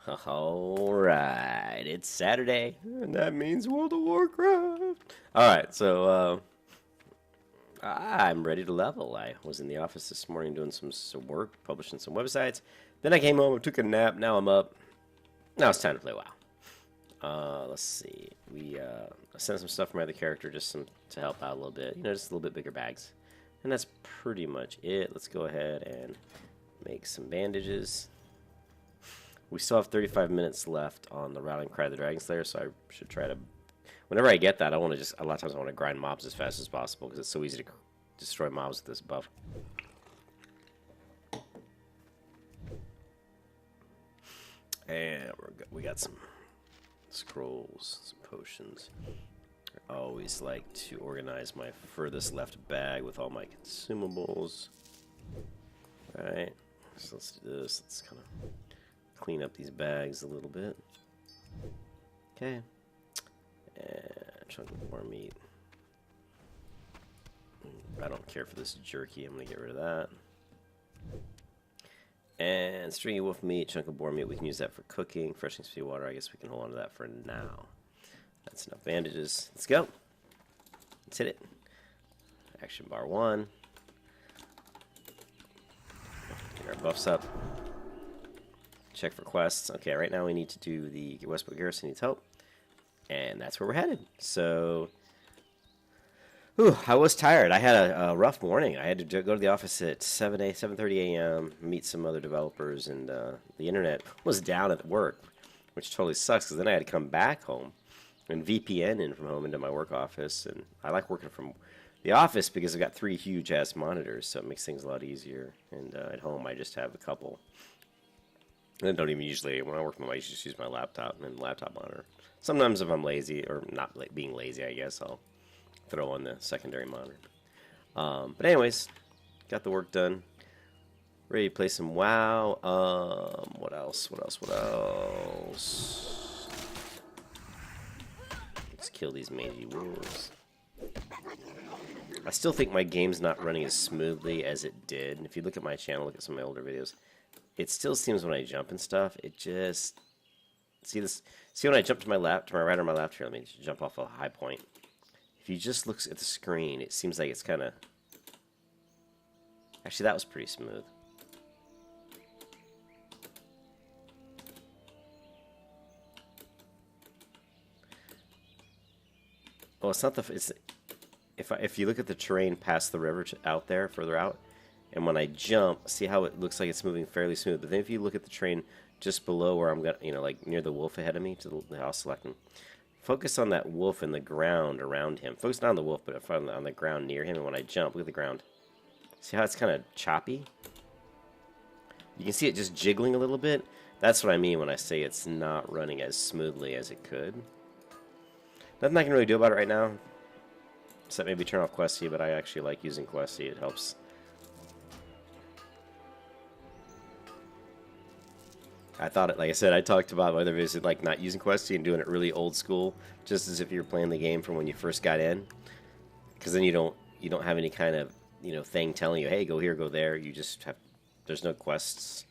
Alright, it's Saturday, and that means World of Warcraft. Alright, so I'm ready to level. I was in the office this morning doing some work, publishing some websites. Then I came home, took a nap, now I'm up. Now it's time to play WoW. Let's see. I sent some stuff from my other character just to help out a little bit. You know, just a little bit bigger bags. And that's pretty much it. Let's go ahead and make some bandages. We still have 35 minutes left on the Rallying Cry of the Dragon Slayer, so I should try to... Whenever I get that, a lot of times I want to grind mobs as fast as possible, because it's so easy to destroy mobs with this buff. And we got some scrolls, some potions. I always like to organize my furthest left bag with all my consumables. Alright, so let's do this. Let's kind of clean up these bags a little bit. Okay. And chunk of boar meat. I don't care for this jerky. I'm going to get rid of that. And stringy wolf meat, chunk of boar meat. We can use that for cooking. Freshening speed water. I guess we can hold on to that for now. That's enough bandages. Let's go. Let's hit it. Action bar 1. Get our buffs up. Check for quests. Okay, right now we need to do the Westfall Garrison needs help. And that's where we're headed. So, I was tired. I had a rough morning. I had to go to the office at 7:30 a.m., meet some other developers, and the internet was down at work, which totally sucks, because then I had to come back home and VPN in from home into my work office. And I like working from the office because I've got 3 huge-ass monitors, so it makes things a lot easier. And at home, I just have a couple. And I don't even usually, when I work from home, I just use my laptop and laptop monitor. Sometimes if I'm lazy, or not like being lazy, I guess, I'll throw on the secondary monitor. But anyways, got the work done. Ready to play some WoW. What else? Let's kill these mangy wolves. I still think my game's not running as smoothly as it did. And if you look at my channel, look at some of my older videos, it still seems when I jump and stuff, it just... See when I jump to my right or my left here, let me jump off a high point. If you just look at the screen, it seems like it's kind of... Actually, that was pretty smooth. Oh, it's not the... It's, if you look at the terrain past the river out there, further out, and when I jump, see how it looks like it's moving fairly smooth. But then if you look at the terrain just below where I'm going, like near the wolf ahead of me, to the house selecting, focus on that wolf and the ground around him. Focus not on the wolf, but on the ground near him. And when I jump, look at the ground. See how it's kind of choppy? You can see it just jiggling a little bit. That's what I mean when I say it's not running as smoothly as it could. Nothing I can really do about it right now, except maybe turn off Questy, but I actually like using Questy. It helps. I thought it, like I said, I talked about my other videos, like not using Questy and doing it really old school, just as if you were playing the game from when you first got in. Because then you don't have any kind of thing telling you, hey, go here, go there. You just have, there's no quests,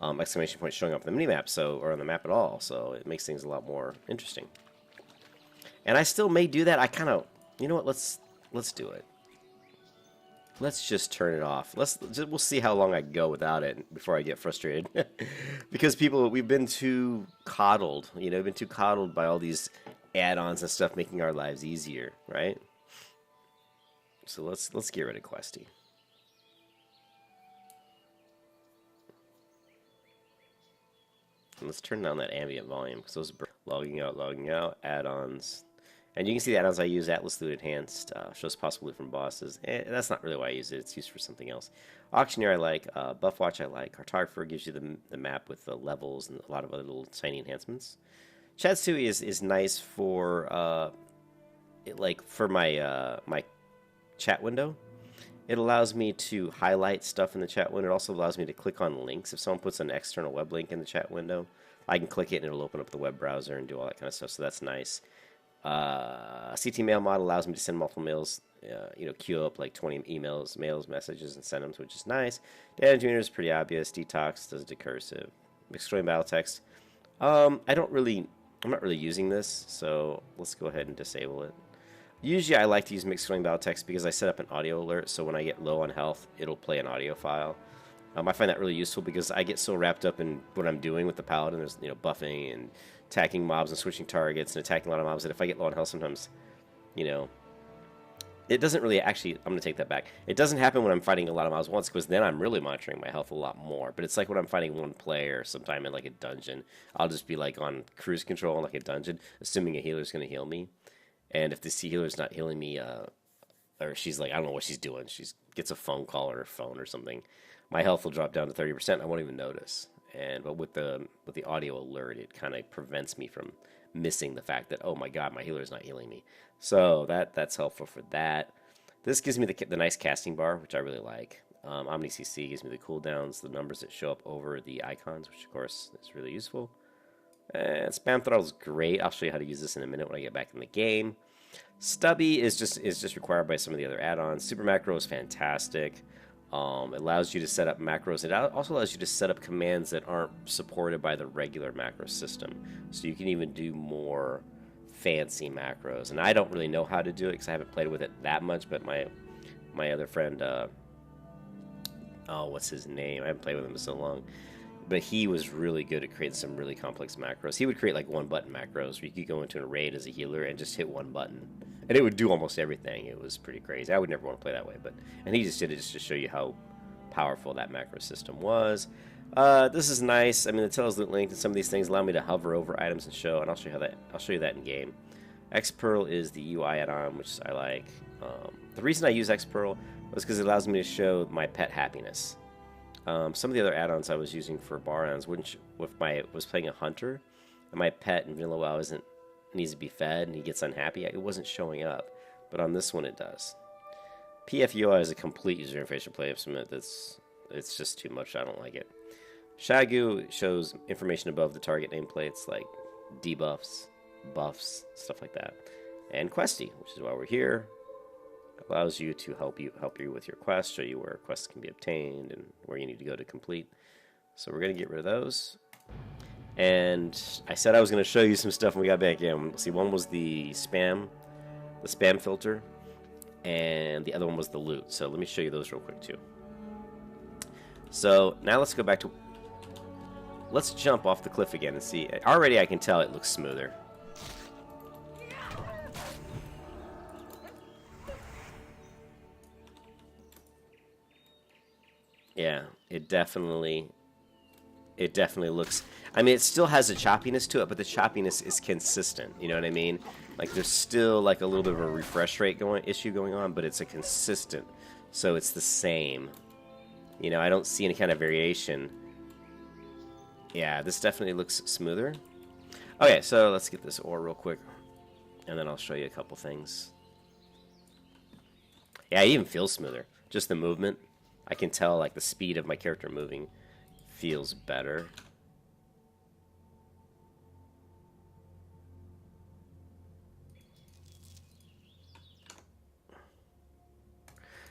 exclamation point showing up on the minimap, or on the map at all. So it makes things a lot more interesting. And I still may do that. I kind of, you know what? Let's do it. Let's just turn it off. We'll see how long I can go without it before I get frustrated. Because we've been too coddled. We've been too coddled by all these add-ons and stuff making our lives easier, right? So let's get rid of Questy. And let's turn down that ambient volume, because those are logging out, add-ons. And you can see the add-ons I use. Atlas Loot Enhanced shows possible loot from bosses. That's not really why I use it. It's used for something else. Auctioneer I like. Buff Watch I like. Cartographer gives you the map with the levels and a lot of other little tiny enhancements. Chatsui is nice for my chat window. It allows me to highlight stuff in the chat window. It also allows me to click on links. If someone puts an external web link in the chat window, I can click it and it'll open up the web browser and do all that kind of stuff. So that's nice. CT mail mod allows me to send multiple mails, queue up like 20 emails, mails, messages, and send them, which is nice. Data tuner is pretty obvious. Detox does decursive. Destroying battle text. I'm not really using this, so let's go ahead and disable it. Usually I like to use mixed scrolling battle text because I set up an audio alert, so when I get low on health, it'll play an audio file. I find that really useful because I get so wrapped up in what I'm doing with the Paladin. There's, buffing and attacking mobs and switching targets and attacking a lot of mobs that if I get low on health sometimes, it doesn't really actually, I'm going to take that back. It doesn't happen when I'm fighting a lot of mobs once because then I'm really monitoring my health a lot more. But it's like when I'm fighting one player sometime in like a dungeon, I'll just be like on cruise control in like a dungeon, assuming a healer's going to heal me. And if this healer's not healing me, or she's like, I don't know what she's doing, she gets a phone call on her phone or something, my health will drop down to 30%. I won't even notice. But with the audio alert, it kind of prevents me from missing the fact that, oh my god, my healer is not healing me. So that's helpful for that. This gives me the nice casting bar, which I really like. OmniCC gives me the cooldowns, the numbers that show up over the icons, which of course is really useful. And spam throttle is great. I'll show you how to use this in a minute when I get back in the game. Stubby is just required by some of the other add-ons. Super macro is fantastic. It allows you to set up macros. It also allows you to set up commands that aren't supported by the regular macro system. So you can even do more fancy macros. And I don't really know how to do it because I haven't played with it that much. But my other friend, what's his name? I haven't played with him in so long. But he was really good at creating some really complex macros. He would create like one-button macros where you could go into a raid as a healer and just hit one button. And it would do almost everything. It was pretty crazy. I would never want to play that way. And he just did it just to show you how powerful that macro system was. This is nice. I mean, the tells loot link and some of these things allow me to hover over items and show. And I'll show you that in game. Xpearl is the UI add-on, which I like. The reason I use Xpearl was because it allows me to show my pet happiness. Some of the other add-ons I was using for Barons, was playing a hunter, and my pet in Vanilla WoW needs to be fed, and he gets unhappy, it wasn't showing up. But on this one, it does. PFUI is a complete user interface to play up some it's just too much. I don't like it. Shagu shows information above the target nameplates, like debuffs, buffs, stuff like that. And Questy, which is why we're here. Allows you to help you with your quest, show you where quests can be obtained and where you need to go to complete. So we're going to get rid of those. And I said I was going to show you some stuff when we got back in. See, one was the spam filter, and the other one was the loot. So let me show you those real quick too. So now let's go back to... Let's jump off the cliff again and see. Already I can tell it looks smoother. Yeah, it definitely looks... I mean, it still has a choppiness to it, but the choppiness is consistent. You know what I mean? Like, there's still, like, a little bit of a refresh rate issue going on, but it's a consistent. So it's the same. You know, I don't see any kind of variation. Yeah, this definitely looks smoother. Okay, so let's get this ore real quick, and then I'll show you a couple things. Yeah, it even feels smoother. Just the movement. I can tell, like, the speed of my character moving feels better.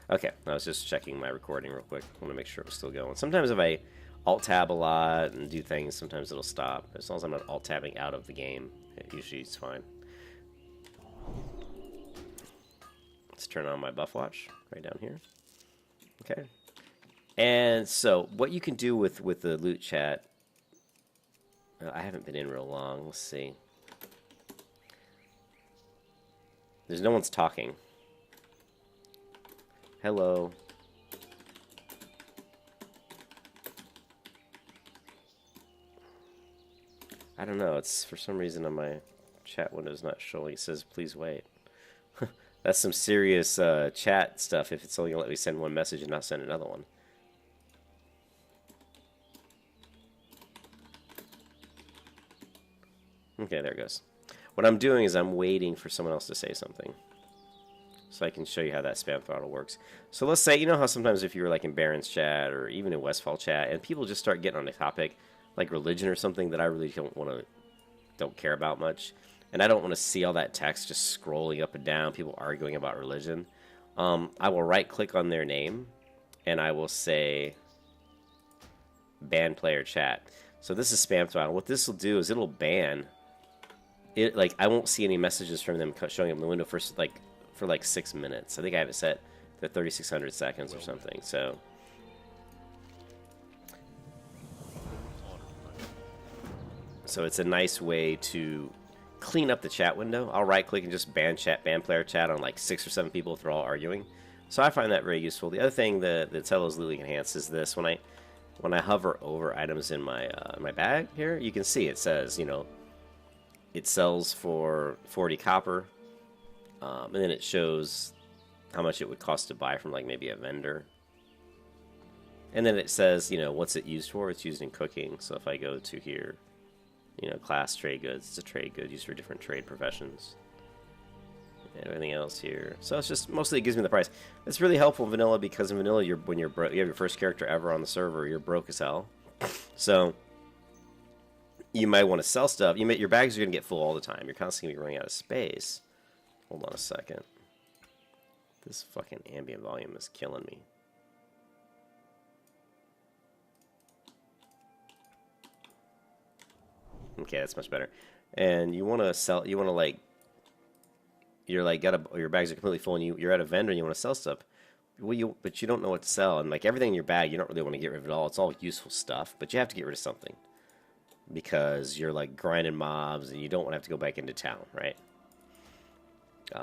Okay, I was just checking my recording real quick. I want to make sure it was still going. Sometimes if I alt-tab a lot and do things, sometimes it'll stop. As long as I'm not alt-tabbing out of the game, usually it's fine. Let's turn on my buff watch right down here. Okay. And so, what you can do with the loot chat... I haven't been in real long. Let's see. There's no one's talking. Hello. I don't know. It's for some reason on my chat window is not showing. It says, please wait. That's some serious chat stuff if it's only going to let me send one message and not send another one. Okay, there it goes. What I'm doing is I'm waiting for someone else to say something. So I can show you how that spam throttle works. So let's say, you know how sometimes if you were like in Baron's chat or even in Westfall chat and people just start getting on a topic like religion or something that I really don't care about much, and I don't want to see all that text just scrolling up and down, people arguing about religion, I will right click on their name and I will say ban player chat. So this is spam throttle. What this will do is it'll ban it. Like I won't see any messages from them showing up in the window for like 6 minutes. I think I have it set to 3600 seconds or something. So it's a nice way to clean up the chat window. I'll right click and just ban player chat on like 6 or 7 people if they're all arguing. So I find that very useful. The other thing that Telos Lily enhances is this. When I hover over items in my my bag here, you can see it says, you know, it sells for 40 copper, and then it shows how much it would cost to buy from like maybe a vendor. And then it says, you know, what's it used for? It's used in cooking. So if I go to here, you know, class trade goods, it's a trade good used for different trade professions. And everything else here. So it's just mostly it gives me the price. It's really helpful in vanilla because in vanilla when you're broke, you have your first character ever on the server, you're broke as hell. So you might want to sell stuff. Your bags are gonna get full all the time. You're constantly gonna be running out of space. Hold on a second. This fucking ambient volume is killing me. Okay, that's much better. And you want to sell. You want to like. You're like your bags are completely full, and you're at a vendor and you want to sell stuff. Well, but you don't know what to sell, and like everything in your bag, you don't really want to get rid of it all. It's all useful stuff, but you have to get rid of something because you're like grinding mobs, and you don't want to have to go back into town, right?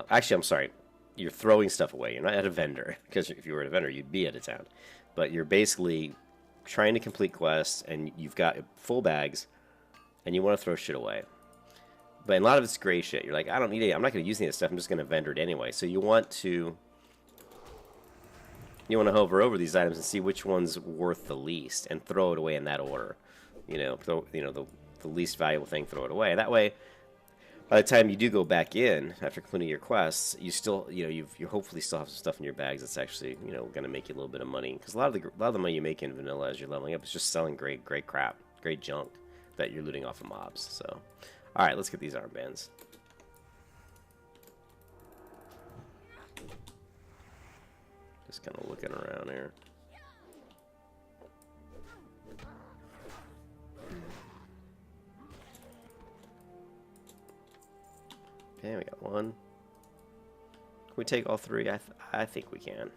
Actually, I'm sorry. You're throwing stuff away. You're not at a vendor, because if you were at a vendor, you'd be at a town. But you're basically trying to complete quests, and you've got full bags, and you want to throw shit away. But a lot of it's gray shit. You're like, I don't need it. I'm not going to use any of this stuff. I'm just going to vendor it anyway. So you want to hover over these items and see which one's worth the least, and throw it away in that order. You know, the least valuable thing, throw it away. That way, by the time you do go back in after completing your quests, you still, you know, you hopefully still have some stuff in your bags that's actually, you know, going to make you a little bit of money. Because a lot of the money you make in vanilla as you're leveling up is just selling great crap, great junk that you're looting off of mobs. So, all right, let's get these armbands. Just kind of looking around here. Okay, we got one. Can we take all three? I think we can.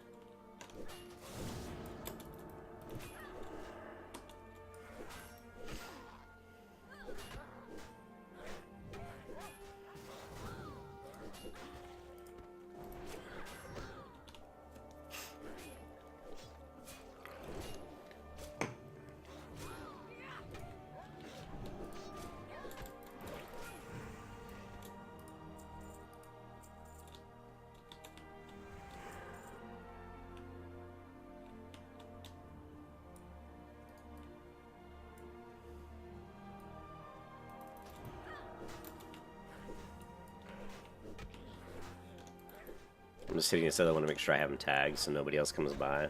I'm just hitting this other one to make sure I have them tagged so nobody else comes by.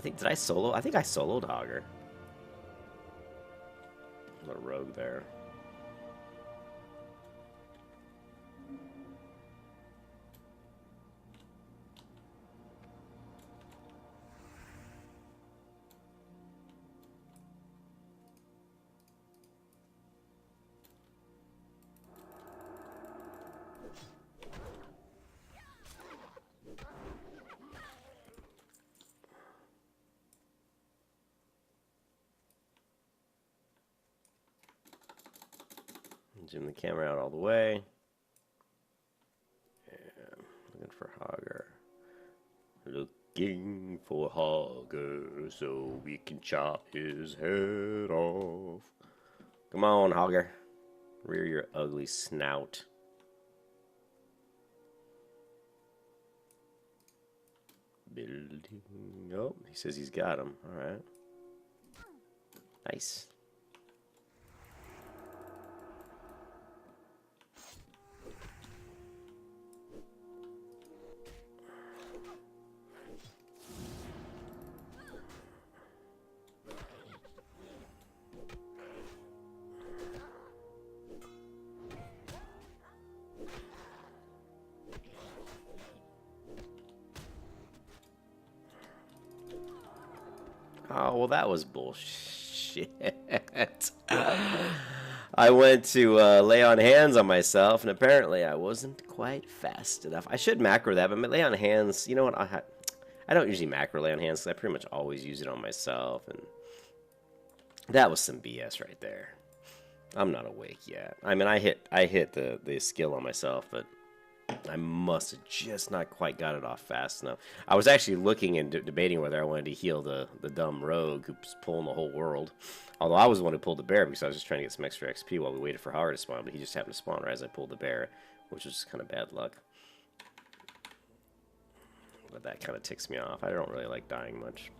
Did I solo? I think I soloed Hogger. A rogue there. Zoom the camera out all the way. Yeah, looking for Hogger. Looking for Hogger so we can chop his head off. Come on, Hogger. Rear your ugly snout. Building. Oh, he says he's got him. All right. Nice. Oh, well, that was bullshit. I went to lay on hands on myself, and apparently I wasn't quite fast enough. I should macro that, but lay on hands, you know what? I don't usually macro lay on hands because I pretty much always use it on myself, and that was some BS right there. I'm not awake yet. I mean, I hit the skill on myself, but I must have just not quite got it off fast enough. I was actually looking and debating whether I wanted to heal the dumb rogue who's pulling the whole world. Although I was the one who pulled the bear because I was just trying to get some extra XP while we waited for hogger to spawn, but he just happened to spawn right as I pulled the bear, which was just kind of bad luck. But that kind of ticks me off. I don't really like dying much.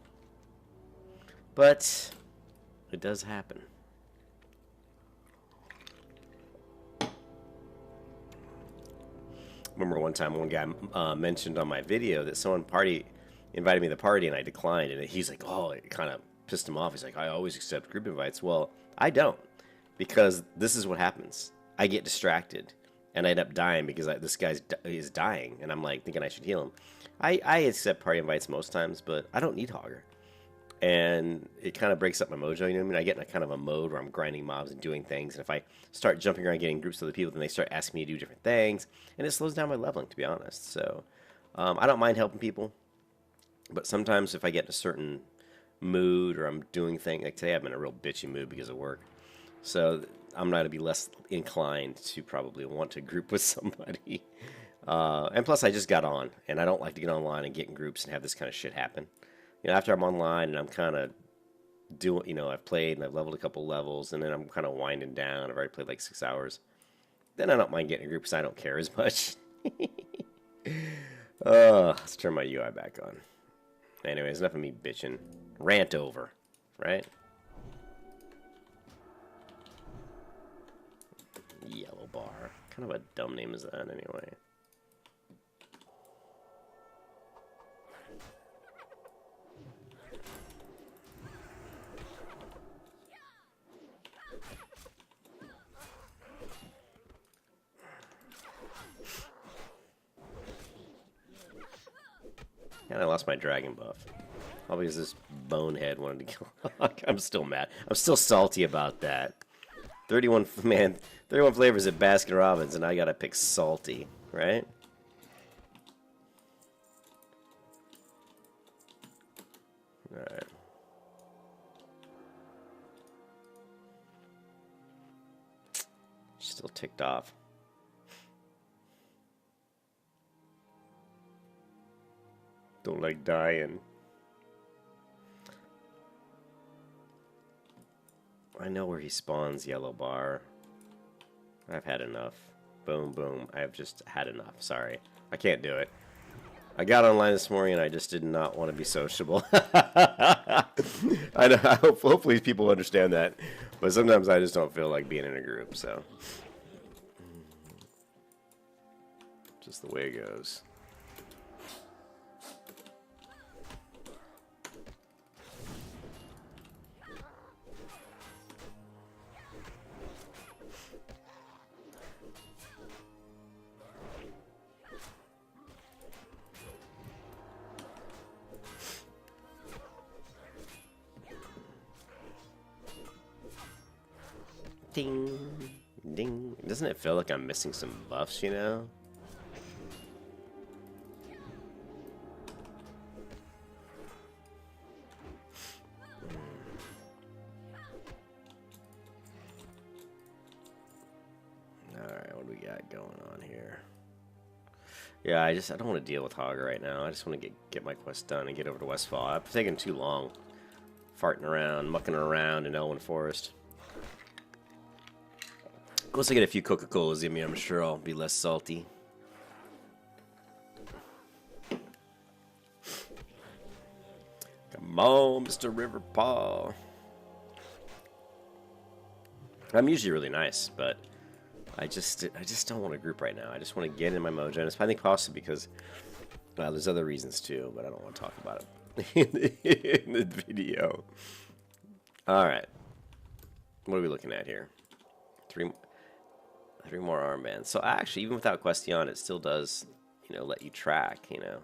But it does happen. Remember one time one guy mentioned on my video that someone invited me to the party and I declined, and he's like, oh, it kind of pissed him off. He's like, I always accept group invites. Well, I don't, because this is what happens. I get distracted and I end up dying because this guy is dying, and I'm like thinking I should heal him. I accept party invites most times, but I don't need hogger. And it kind of breaks up my mojo, you know what I mean? I get in a kind of a mode where I'm grinding mobs and doing things, and if I start jumping around getting groups of other people, then they start asking me to do different things, and it slows down my leveling, to be honest. So I don't mind helping people, but sometimes if I get in a certain mood or I'm doing things, like today I'm in a real bitchy mood because of work, so I'm going to be less inclined to probably want to group with somebody. And plus I just got on, and I don't like to get online and get in groups and have this kind of shit happen. You know, after I'm online and I'm kind of doing, you know, I've played and I've leveled a couple levels, and then I'm kind of winding down. I've already played like 6 hours. Then I don't mind getting a group because I don't care as much. Let's turn my UI back on. Anyways, enough of me bitching. Rant over, right? Yellow bar. Kind of a dumb name is that anyway. And I lost my dragon buff. All because this bonehead wanted to kill. I'm still mad. I'm still salty about that. 31 flavors at Baskin Robbins, and I gotta pick salty, right? Alright. Still ticked off. Don't like dying. I know where he spawns, yellow bar. I've had enough. Boom, boom. I've just had enough. Sorry. I can't do it. I got online this morning and I just did not want to be sociable. I know, hopefully people understand that. But sometimes I just don't feel like being in a group, so. Just the way it goes. Ding, ding. Doesn't it feel like I'm missing some buffs, you know? Alright, what do we got going on here? Yeah, I don't want to deal with hogger right now. I just want to get my quest done and get over to Westfall. I've taken too long farting around, mucking around in Elwyn Forest. Once I get a few Coca-Colas in me, I'm sure I'll be less salty. Come on, Mr. River Paw. I'm usually really nice, but I just don't want to group right now. I just want to get in my mojo. And it's I think possibly because there's other reasons too, but I don't want to talk about it in the video. All right, what are we looking at here? Three more armbands. So actually, even without Question, it still does, you know, let you track. You know,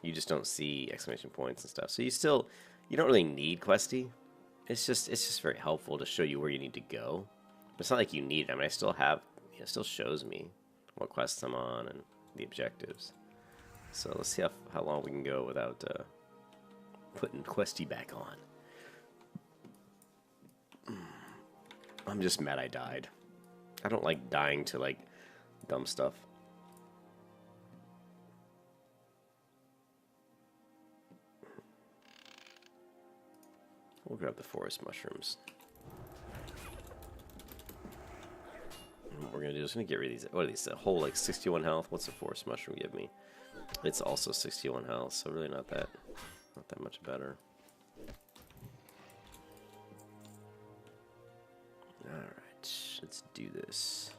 you just don't see exclamation points and stuff. So You don't really need questy. It's just very helpful to show you where you need to go. It's not like you need it. I mean, I still have, it still shows me what quests I'm on and the objectives. So let's see how long we can go without putting questy back on. I'm just mad I died. I don't like dying to like dumb stuff. We'll grab the forest mushrooms. What we're gonna do is gonna get rid of these. What are these? A whole like 61 health. What's the forest mushroom give me? It's also 61 health, so really not that much better. All right, let's do this.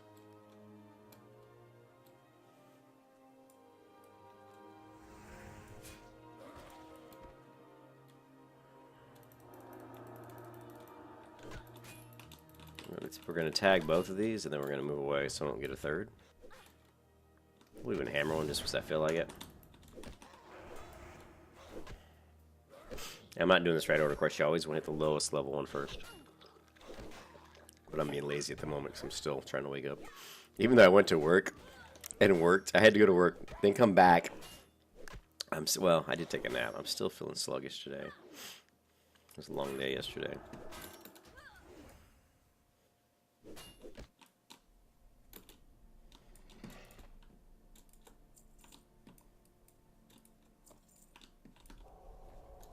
We're going to tag both of these, and then we're going to move away so I don't get a third. We'll even hammer one just because I feel like it. I'm not doing this right order. Of course, you always want to hit the lowest level one first. But I'm being lazy at the moment because I'm still trying to wake up. Even though I went to work and worked, I had to go to work, then come back. Well, I did take a nap. I'm still feeling sluggish today. It was a long day yesterday.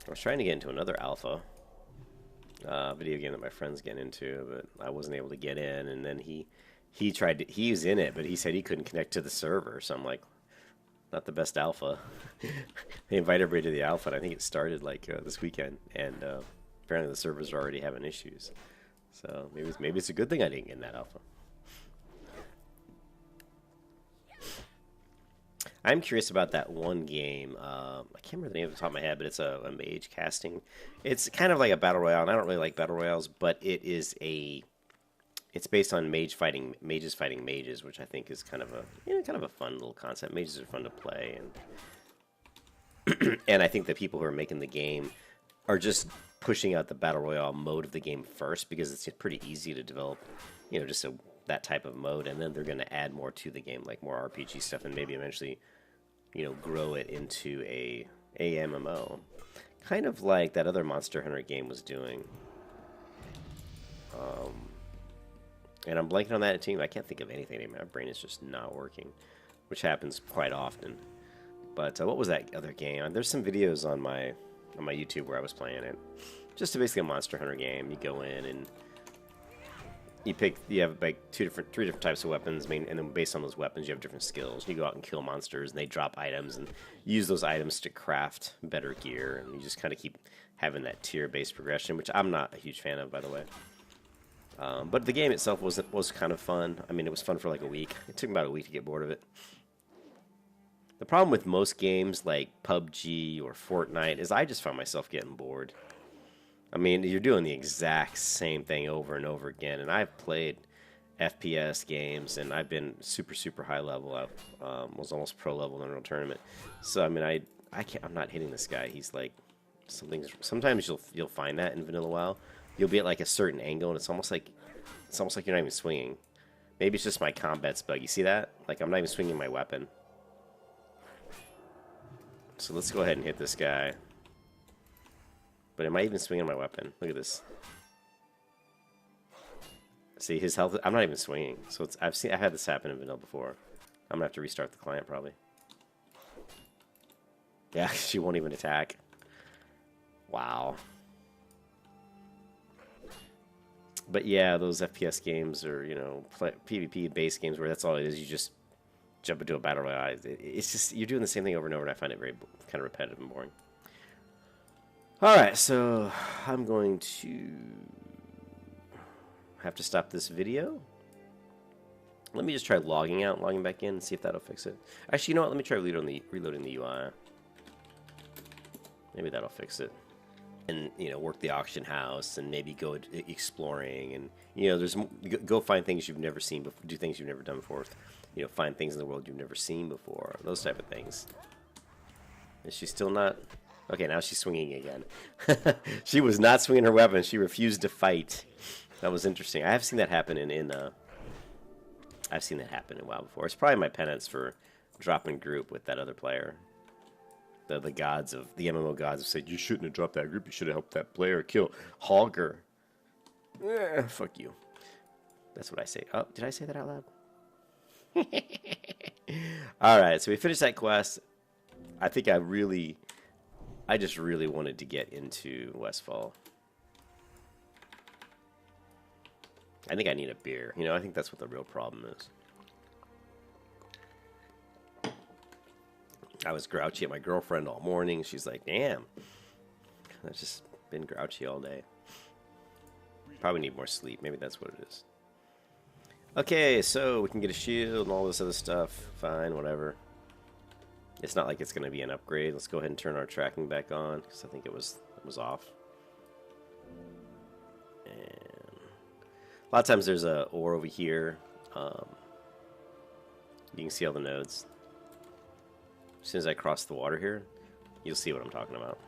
I was trying to get into another alpha video game that my friend's getting into, but I wasn't able to get in. And then he tried to, he was in it, but he said he couldn't connect to the server. So I'm like, not the best alpha. They invited everybody to the alpha, and I think it started like this weekend. And apparently the servers are already having issues. So maybe it's a good thing I didn't get in that alpha. I'm curious about that one game. I can't remember the name off the top of my head, but it's a mage casting. It's kind of like a battle royale, and I don't really like battle royales, but it's based on mages fighting mages, which I think is kind of a fun little concept. Mages are fun to play, and and I think the people who are making the game are just pushing out the battle royale mode of the game first because it's pretty easy to develop, just that type of mode, and then they're going to add more to the game, like more RPG stuff, and maybe eventually, grow it into a MMO, kind of like that other Monster Hunter game was doing. And I'm blanking on that team. I can't think of anything anymore. My brain is just not working, which happens quite often. But what was that other game? There's some videos on my YouTube where I was playing it. Just basically a Monster Hunter game. You go in and you have like three different types of weapons, and then based on those weapons, you have different skills. You go out and kill monsters, and they drop items, and use those items to craft better gear, and you just kind of keep having that tier-based progression, which I'm not a huge fan of, by the way. But the game itself was kind of fun. I mean, it was fun for like a week. It took me about a week to get bored of it. The problem with most games like PUBG or Fortnite is I just find myself getting bored. I mean, you're doing the exact same thing over and over again, and I've played FPS games, and I've been super high level. I was almost pro level in a real tournament. So I mean, I'm not hitting this guy. He's like sometimes you'll find that in Vanilla WoW. You'll be at like a certain angle, and it's almost like you're not even swinging. Maybe it's just my combat's bug. You see that? Like I'm not even swinging my weapon. So let's go ahead and hit this guy. But am I even swinging my weapon? Look at this. See, his health... I'm not even swinging. So I've had this happen in vanilla before. I'm gonna have to restart the client, probably. Yeah, she won't even attack. Wow. But yeah, those FPS games or, PvP-based games where that's all it is. You just jump into a battle royale. It's just... You're doing the same thing over and over, and I find it very kind of repetitive and boring. Alright, so I'm going to have to stop this video. Let me just try logging back in and see if that'll fix it. Actually, you know what? Let me try reloading the UI. Maybe that'll fix it. And, work the auction house and maybe go exploring and, go find things you've never seen before, do things you've never done before. Find things in the world you've never seen before. Those type of things. Is she still not... Okay, now she's swinging again. She was not swinging her weapon. She refused to fight. That was interesting. I have seen that happen I've seen that happen in WoW before. It's probably my penance for dropping group with that other player. The gods of the MMO gods have said you shouldn't have dropped that group. You should have helped that player kill Hogger. Fuck you. That's what I say. Oh, did I say that out loud? All right, so we finished that quest. I think I just really wanted to get into Westfall. I think I need a beer. You know, I think that's what the real problem is. I was grouchy at my girlfriend all morning. She's like, damn. I've just been grouchy all day. Probably need more sleep. Maybe that's what it is. Okay, so we can get a shield and all this other stuff. Fine, whatever. It's not like it's going to be an upgrade. Let's go ahead and turn our tracking back on, because I think it was off. And a lot of times there's a ore over here. You can see all the nodes. As soon as I cross the water here, you'll see what I'm talking about.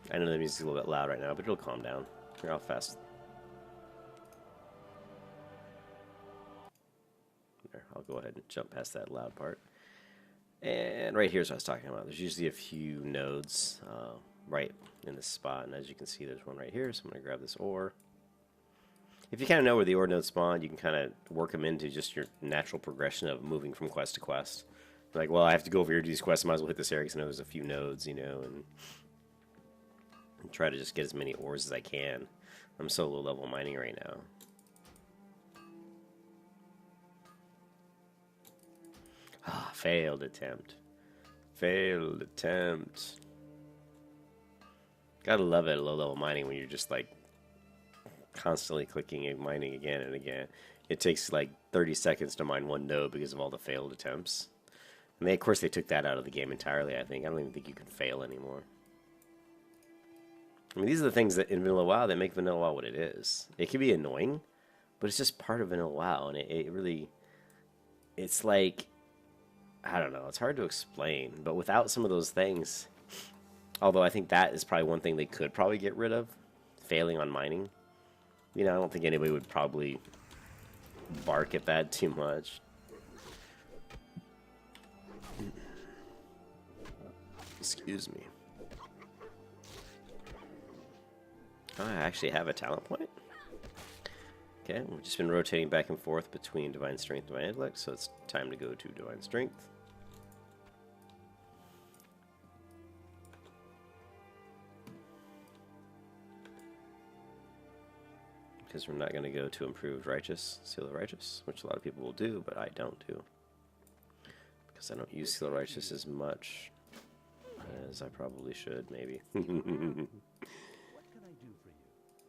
I know the music's a little bit loud right now, but it'll calm down. Here, I'll fast. There, I'll go ahead and jump past that loud part. And right here's what I was talking about. There's usually a few nodes right in this spot, and as you can see, there's one right here, so I'm going to grab this ore. If you kind of know where the ore nodes spawn, you can kind of work them into just your natural progression of moving from quest to quest. Like, well, I have to go over here to do these quests, I might as well hit this area because I know there's a few nodes, you know, and try to just get as many ores as I can. I'm so low level mining right now. Ah, failed attempt. Failed attempt. Gotta love it at low level mining when you're just like constantly clicking and mining again and again. It takes like 30 seconds to mine one node because of all the failed attempts. And of course they took that out of the game entirely, I think. I don't even think you can fail anymore. I mean, these are the things that in Vanilla WoW that make Vanilla WoW what it is. It can be annoying, but it's just part of Vanilla WoW, and it really, it's like, I don't know, it's hard to explain, but without some of those things, although I think that is probably one thing they could probably get rid of, failing on mining. You know, I don't think anybody would probably bark at that too much. Excuse me. Oh, I actually have a talent point. Okay, we've just been rotating back and forth between Divine Strength and Divine Intellect, so it's time to go to Divine Strength. Because we're not going to go to Improved Righteous, Seal of Righteous, which a lot of people will do, but I don't do. Because I don't use Seal of Righteous as much as I probably should, maybe. What can I do for you?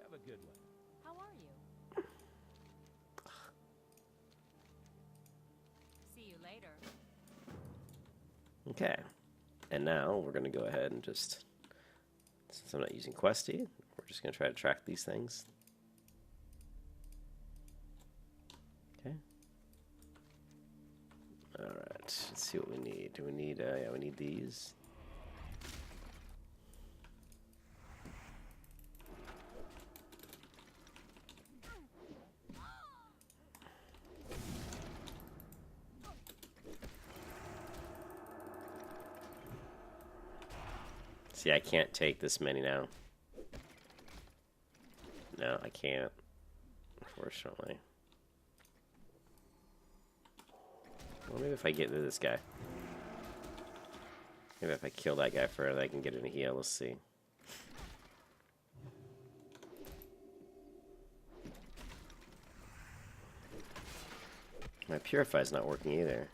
Have a good one. How are you? See you later. Okay. And now we're going to go ahead and just, since I'm not using Questy, we're just going to try to track these things. Okay. Alright, let's see what we need. Do we need, yeah, we need these. See, I can't take this many now. No, I can't. Unfortunately. Well, maybe if I get to this guy. Maybe if I kill that guy first, I can get in a heal. Let's see. My Purify's not working either.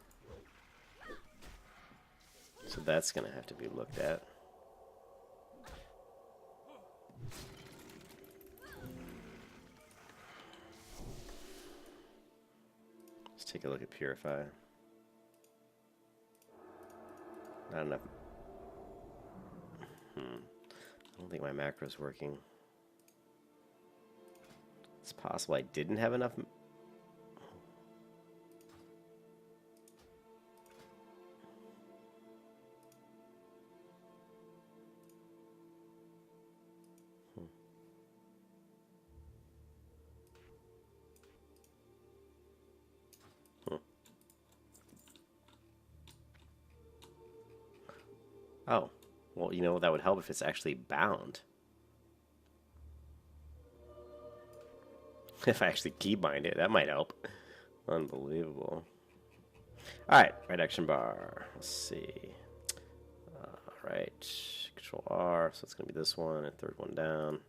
So that's going to have to be looked at. Let's take a look at Purify. Not enough. I don't think my macro's working. It's possible I didn't have enough. Oh, well, you know, that would help if it's actually bound. If I actually keybind it, that might help. Unbelievable. Alright, right action bar. Let's see. Right, Control R, so it's going to be this one, and third one down.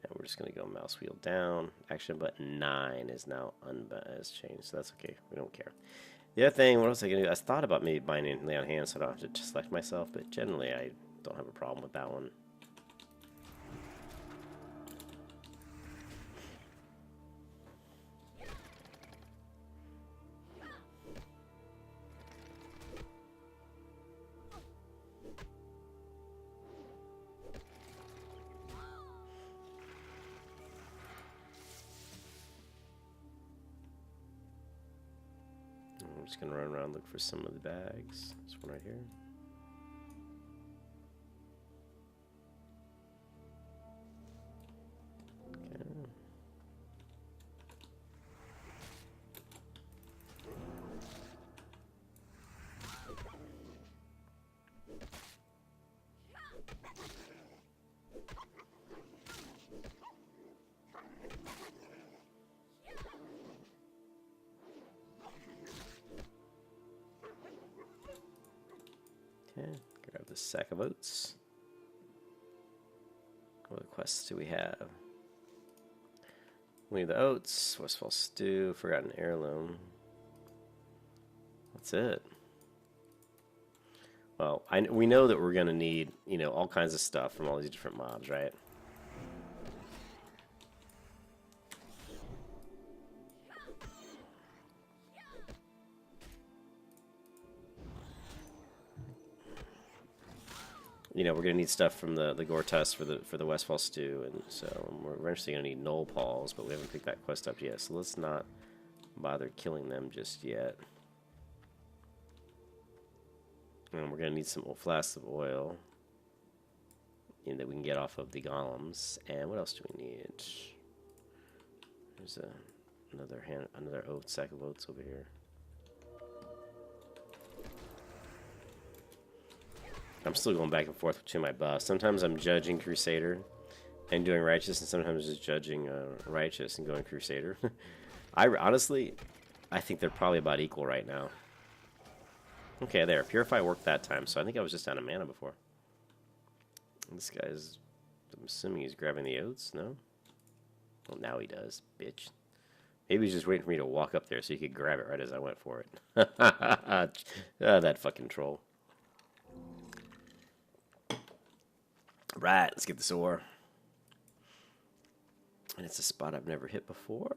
And we're just going to go mouse wheel down. Action button 9 is now has changed, so that's okay. We don't care. The other thing, what else I can do? I thought about maybe binding lay on hand so I don't have to select myself, but generally I don't have a problem with that one. I'm just going to run around and look for some of the bags. This one right here. Okay. Okay, grab this sack of oats. What quests do we have? We need the oats, Westfall stew, forgotten heirloom. That's it. Well, we know that we're gonna need, you know, all kinds of stuff from all these different mobs, right? You know, we're gonna need stuff from the gore test for the Westfall stew, and so we're eventually gonna need Knoll Paws, but we haven't picked that quest up yet, so let's not bother killing them just yet. And we're gonna need some flasks of oil, you know, that we can get off of the golems. And what else do we need? There's another oat sack of oats over here. I'm still going back and forth between my buffs. Sometimes I'm judging Crusader and doing Righteous, and sometimes just judging Righteous and going Crusader. Honestly, I think they're probably about equal right now. Okay, there. Purify worked that time, so I think I was just out of mana before. This guy's... I'm assuming he's grabbing the oats, no? Well, now he does, bitch. Maybe he's just waiting for me to walk up there so he could grab it right as I went for it. That fucking troll. Right, let's get this ore. And it's a spot I've never hit before.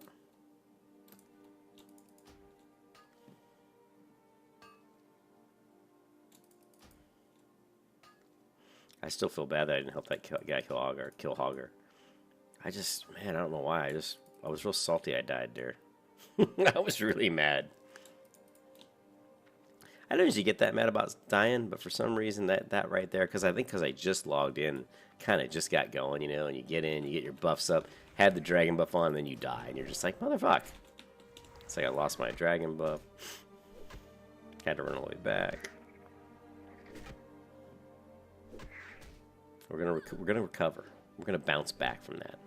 I still feel bad that I didn't help that guy kill hogger. I just, man, I don't know why. I was real salty I died there. I was really mad. I don't usually get that mad about dying, but for some reason that right there, because I just logged in, kind of just got going, you know, and you get in, you get your buffs up, had the dragon buff on, and then you die, and you're just like, motherfuck. It's like I lost my dragon buff. Had to run all the way back. We're gonna recover. We're gonna bounce back from that.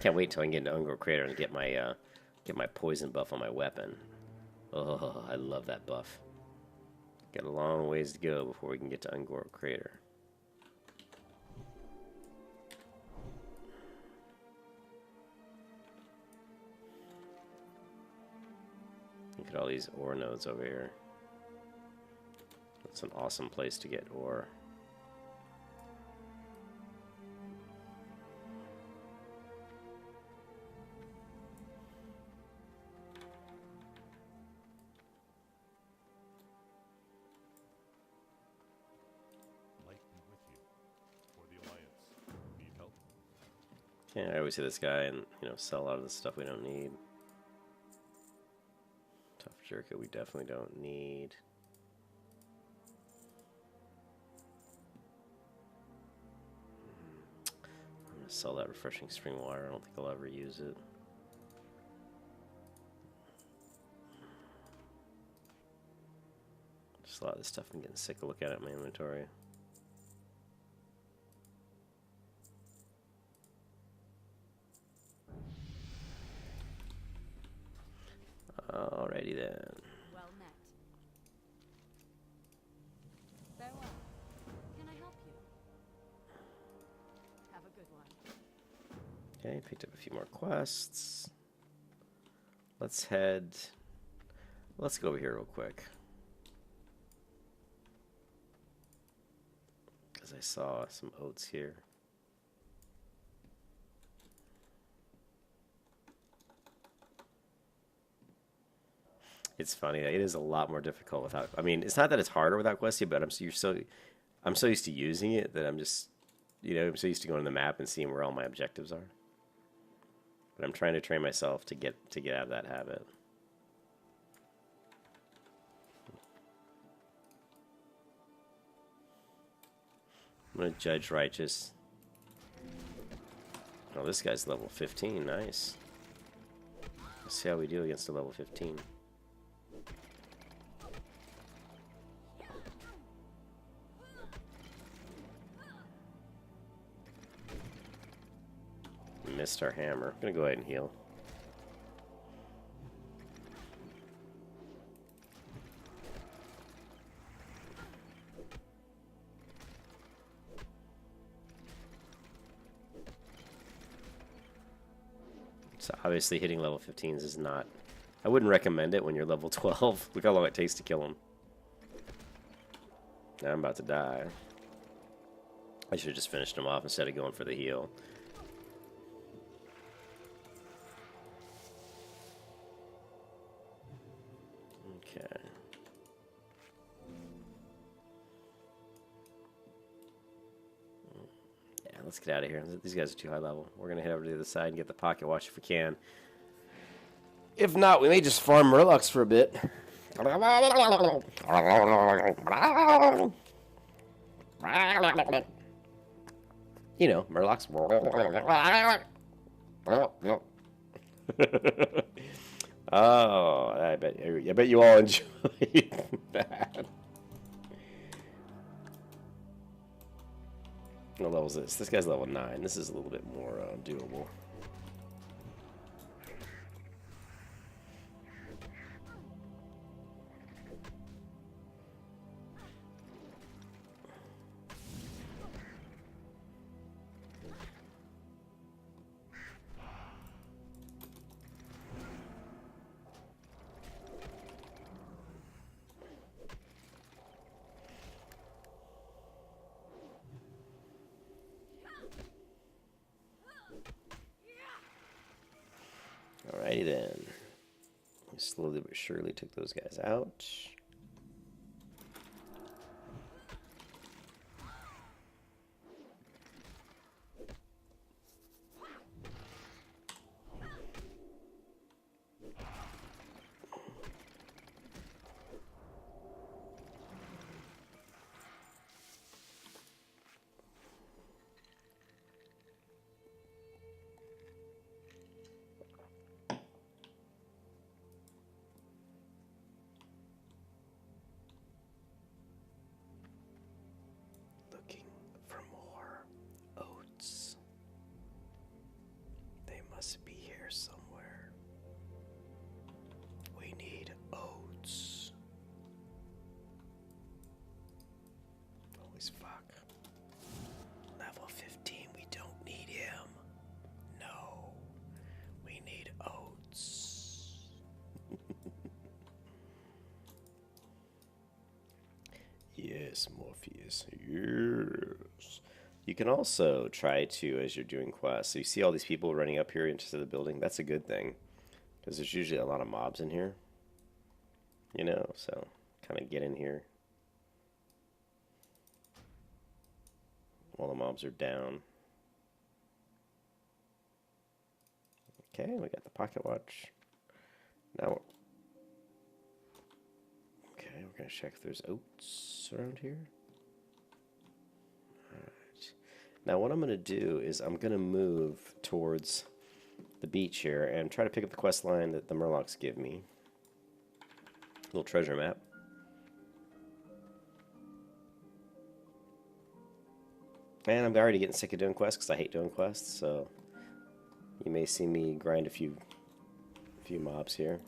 Can't wait till I can get into Ungor Crater and get my poison buff on my weapon. Oh, I love that buff. Got a long ways to go before we can get to Ungor Crater. Look at all these ore nodes over here. It's an awesome place to get ore. Yeah, I always see this guy and, you know, sell a lot of the stuff we don't need. Tough jerky we definitely don't need. I'm gonna sell that refreshing spring water. I don't think I'll ever use it. There's a lot of this stuff I'm getting sick of looking at in my inventory. Alrighty then. Well met. Farewell. Can I help you? Have a good one. Okay, picked up a few more quests. Let's head... Let's go over here real quick. Because I saw some oats here. It's funny that it is a lot more difficult without. I mean, it's not that it's harder without Questy, but I'm so used to using it that I'm just, I'm so used to going to the map and seeing where all my objectives are. But I'm trying to train myself to get out of that habit. I'm gonna judge righteous. Oh, this guy's level 15. Nice. Let's see how we do against a level 15. Missed our hammer. I'm gonna go ahead and heal. So obviously hitting level 15s is not... I wouldn't recommend it when you're level 12. Look how long it takes to kill him. Now I'm about to die. I should have just finished him off instead of going for the heal. Okay. Yeah, let's get out of here. These guys are too high level. We're going to head over to the other side and get the pocket watch if we can. If not, we may just farm Murlocs for a bit. You know, Murlocs. Oh, I bet you all enjoyed that. What level is this? This guy's level 9. This is a little bit more doable. Alrighty then. We slowly but surely took those guys out. Looking for more oats. They must be here somewhere. We need oats. Holy fuck. Level 15, we don't need him. No. We need oats. Yes, Morpheus. Yes. You can also try to, as you're doing quests, so you see all these people running up here into the building. That's a good thing, because there's usually a lot of mobs in here. So kind of get in here while the mobs are down. Okay, we got the pocket watch. Now, okay, we're going to check if there's oats around here. Alright. Now what I'm going to do is I'm going to move towards the beach here and try to pick up the quest line that the Murlocs give me. Little treasure map. And I'm already getting sick of doing quests because I hate doing quests, so you may see me grind a few mobs here.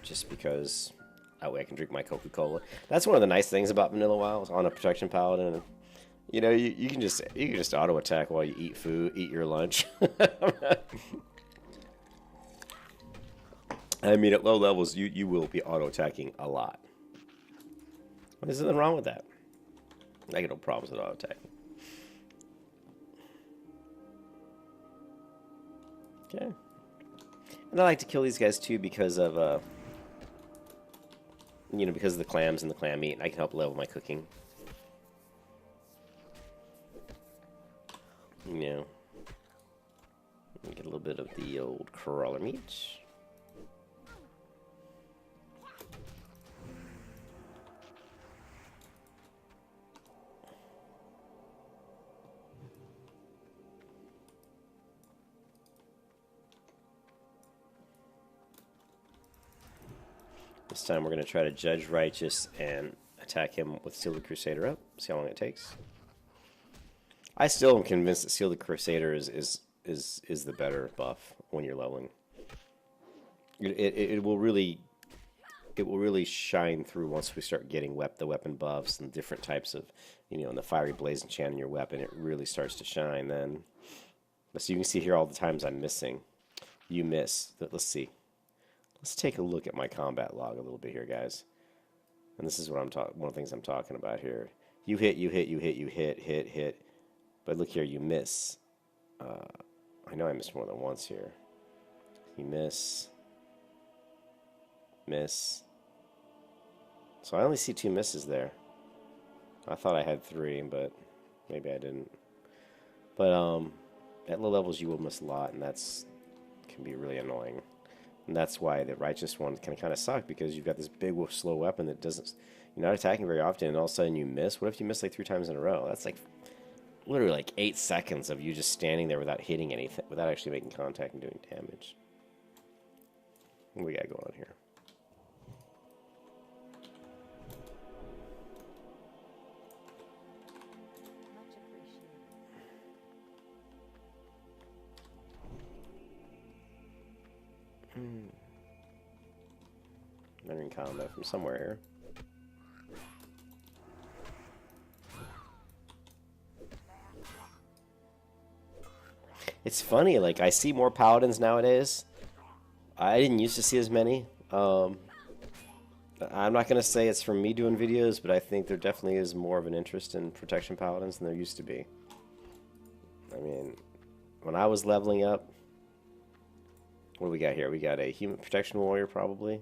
Just because that way I can drink my Coca-Cola. That's one of the nice things about Vanilla WoW on a protection paladin. You know, you can just auto attack while you eat your lunch. I mean, at low levels, you will be auto attacking a lot. There's nothing wrong with that. I got no problems with auto attacking. Okay. And I like to kill these guys too because of you know, because of the clams and the clam meat, and I can help level my cooking. You know, get a little bit of the old crawler meat. This time we're going to try to judge Righteous and attack him with Seal the Crusader up. See how long it takes. I still am convinced that Seal the Crusader is the better buff when you're leveling. It will really shine through once we start getting the weapon buffs and different types of, you know, and the fiery blaze enchant in your weapon. It really starts to shine then. So you can see here all the times I'm missing. You miss. Let's see. Let's take a look at my combat log a little bit here, guys. And this is what one of the things I'm talking about here. You hit, you hit, you hit, you hit. But look here, you miss. I know I missed more than once here. You miss. Miss. So I only see 2 misses there. I thought I had 3, but maybe I didn't. But at low levels you will miss a lot, and can be really annoying. And that's why the Righteous one can kind of suck, because you've got this big slow weapon that you're not attacking very often, and all of a sudden you miss. What if you miss like 3 times in a row? That's like literally like 8 seconds of you just standing there without hitting anything, without actually making contact and doing damage. What do we got going on here? Much appreciated. Entering combat from somewhere here. It's funny, like, I see more paladins nowadays. I didn't used to see as many. I'm not going to say it's from me doing videos, but I think there definitely is more of an interest in protection paladins than there used to be. I mean, when I was leveling up, what do we got here? We got a human protection warrior, probably.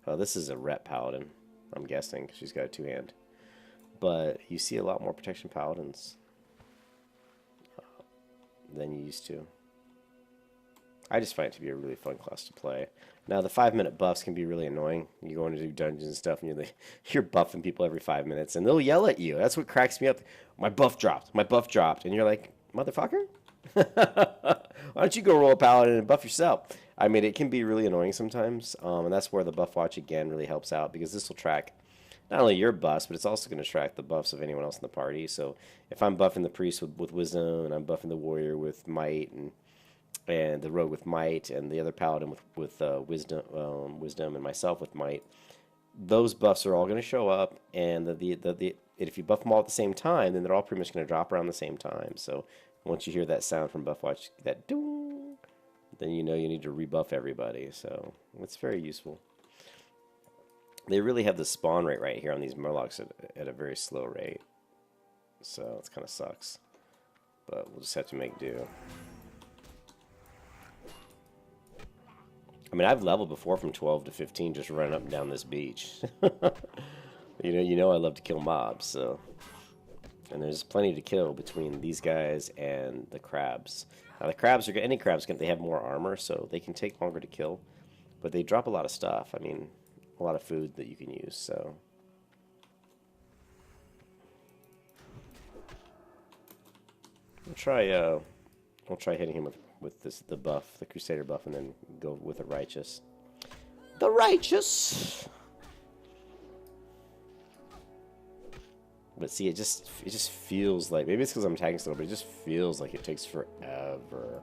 Oh, this is a rep paladin, I'm guessing. She's got a 2-hand. But you see a lot more protection paladins than you used to. I just find it to be a really fun class to play. Now, the 5-minute buffs can be really annoying. You go in to do dungeons and stuff, and you're buffing people every 5 minutes, and they'll yell at you. That's what cracks me up. My buff dropped. My buff dropped. And you're like, motherfucker? Why don't you go roll a paladin and buff yourself? I mean, it can be really annoying sometimes, and that's where the buff watch again really helps out, because this will track not only your buffs, but it's also going to track the buffs of anyone else in the party. So if I'm buffing the priest with wisdom, and I'm buffing the warrior with might, and the rogue with might, and the other paladin with wisdom, and myself with might, those buffs are all going to show up, and if you buff them all at the same time, then they're all pretty much going to drop around the same time. So once you hear that sound from buff watch, that ding, then you know you need to rebuff everybody. So it's very useful. They really have the spawn rate right here on these murlocs at a very slow rate. So it kind of sucks. But we'll just have to make do. I mean, I've leveled before from 12 to 15 just running up and down this beach. you know I love to kill mobs, so. And there's plenty to kill between these guys and the crabs. Now the crabs any crabs they have more armor, so they can take longer to kill, but they drop a lot of stuff. I mean, a lot of food that you can use. So we'll try hitting him with the buff, the Crusader buff, and then go with the Righteous. The Righteous. But see, it just feels like, maybe it's because I'm attacking slow, but it just feels like it takes forever.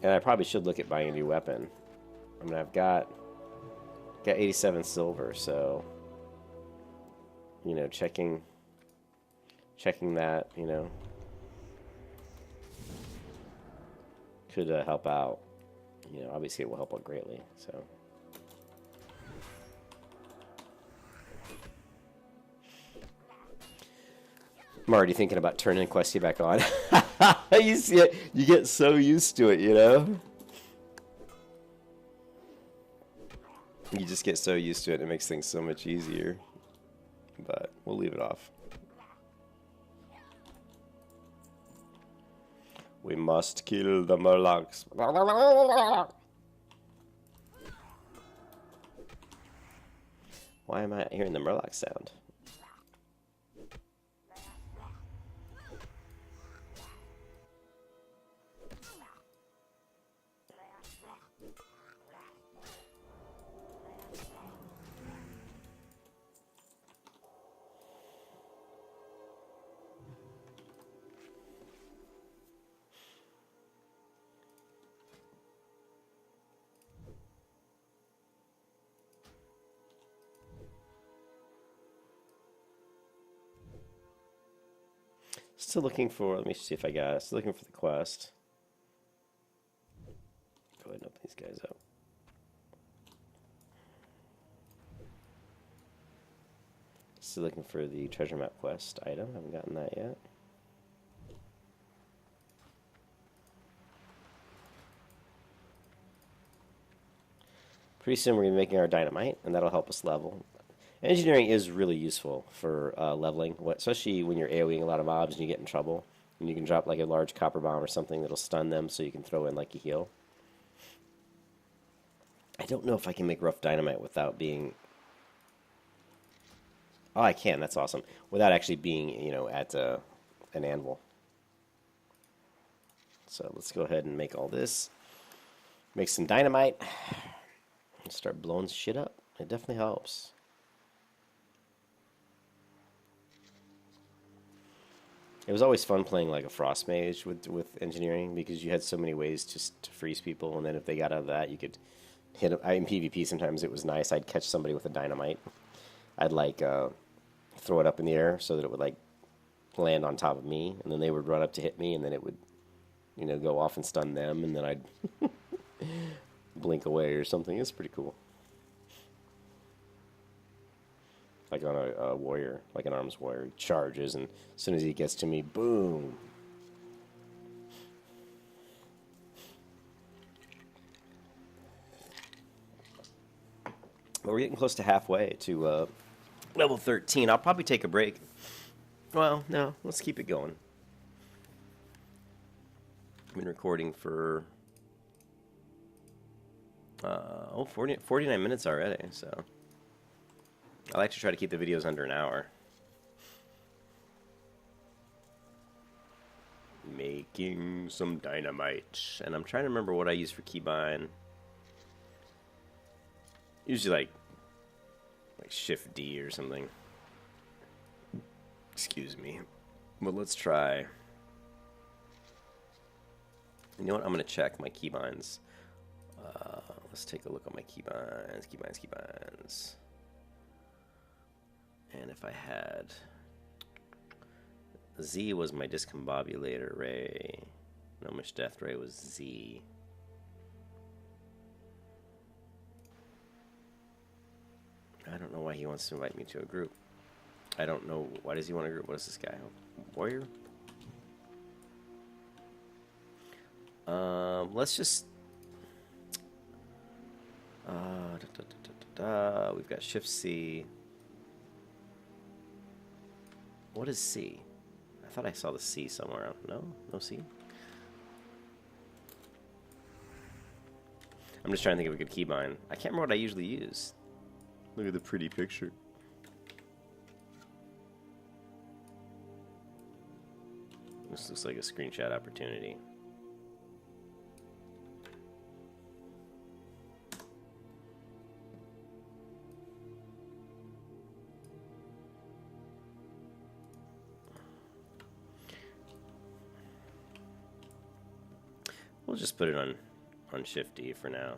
And I probably should look at buying a new weapon. I mean, I've got 87 silver, so you know, checking that, you know, could help out. You know, obviously it will help out greatly. So. I'm already thinking about turning Questy back on. You see it, you get so used to it, you know? You just get so used to it, it makes things so much easier. But we'll leave it off. We must kill the Murlocs. Why am I hearing the Murloc sound? Still looking for, let me see if I got it. Still looking for the quest. Go ahead and open these guys up. Still looking for the treasure map quest item. Haven't gotten that yet. Pretty soon we're going to be making our dynamite, and that'll help us level. Engineering is really useful for leveling, especially when you're AoEing a lot of mobs and you get in trouble. And you can drop like a large copper bomb or something that'll stun them so you can throw in like a heal. I don't know if I can make rough dynamite without being... Oh, I can. That's awesome. Without actually being, you know, at an anvil. So let's go ahead and make all this. Make some dynamite. And start blowing shit up. It definitely helps. It was always fun playing like a frost mage with engineering because you had so many ways to freeze people, and then if they got out of that, you could hit them. In PvP, sometimes it was nice. I'd catch somebody with a dynamite. I'd like throw it up in the air so that it would like land on top of me, and then they would run up to hit me, and then it would, you know, go off and stun them, and then I'd blink away or something. It's pretty cool. Like on a warrior, like an arms warrior, he charges, and as soon as he gets to me, boom. But we're getting close to halfway to level 13. I'll probably take a break. Well, no, let's keep it going. I've been recording for 49 minutes already, so... I like to try to keep the videos under an hour. Making some dynamite. And I'm trying to remember what I use for keybind. Usually like Shift D or something. Excuse me. But let's try. You know what? I'm going to check my keybinds. Let's take a look at my keybinds. And if I had... Z was my discombobulator ray. Gnomish Death Ray was Z. I don't know why he wants to invite me to a group. I don't know. Why does he want a group? What is this guy? Warrior? Let's just... We've got Shift C. What is C? I thought I saw the C somewhere. No? No C? I'm just trying to think of a good keybind. I can't remember what I usually use. Look at the pretty picture. This looks like a screenshot opportunity. We'll just put it on Shift D for now.